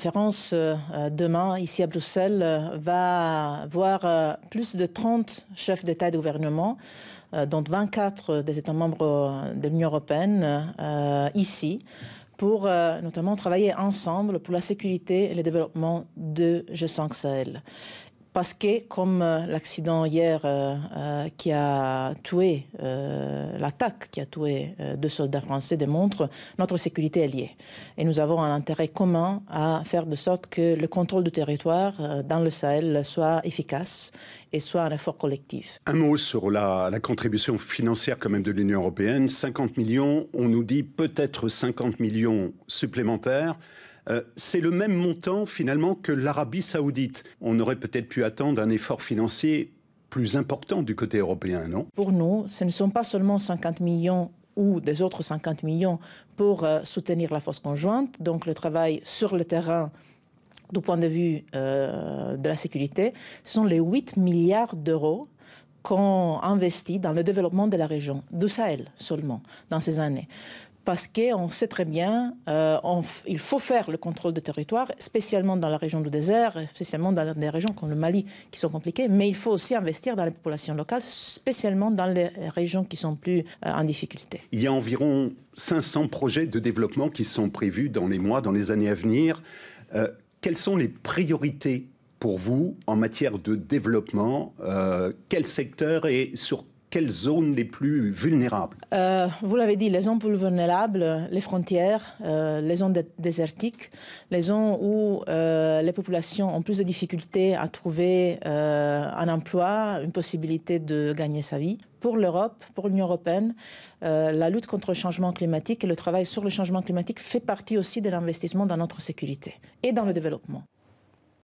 conférence demain, ici à Bruxelles, va voir plus de 30 chefs d'État et de gouvernement, dont 24 des États membres de l'Union européenne, ici, pour notamment travailler ensemble pour la sécurité et le développement de G5 Sahel. Parce que, comme l'accident hier qui a tué, l'attaque qui a tué 2 soldats français démontre, notre sécurité est liée. Et nous avons un intérêt commun à faire de sorte que le contrôle du territoire dans le Sahel soit efficace et soit un effort collectif. Un mot sur la contribution financière quand même de l'Union européenne. 50 millions, on nous dit peut-être 50 millions supplémentaires. C'est le même montant finalement que l'Arabie saoudite. On aurait peut-être pu attendre un effort financier plus important du côté européen, non? Pour nous, ce ne sont pas seulement 50 millions ou des autres 50 millions pour soutenir la force conjointe, donc le travail sur le terrain du point de vue de la sécurité. Ce sont les 8 milliards d'euros qu'on investit dans le développement de la région, du Sahel seulement, dans ces années. Parce qu'on sait très bien, il faut faire le contrôle du territoire, spécialement dans la région du désert, spécialement dans des régions comme le Mali qui sont compliquées, mais il faut aussi investir dans les populations locales, spécialement dans les régions qui sont plus en difficulté. Il y a environ 500 projets de développement qui sont prévus dans les mois, dans les années à venir. Quelles sont les priorités pour vous en matière de développement? Quel secteur et sur quelles zones les plus vulnérables? Vous l'avez dit, les zones plus vulnérables, les frontières, les zones désertiques, les zones où les populations ont plus de difficultés à trouver un emploi, une possibilité de gagner sa vie. Pour l'Europe, pour l'Union européenne, la lutte contre le changement climatique et le travail sur le changement climatique fait partie aussi de l'investissement dans notre sécurité et dans le développement.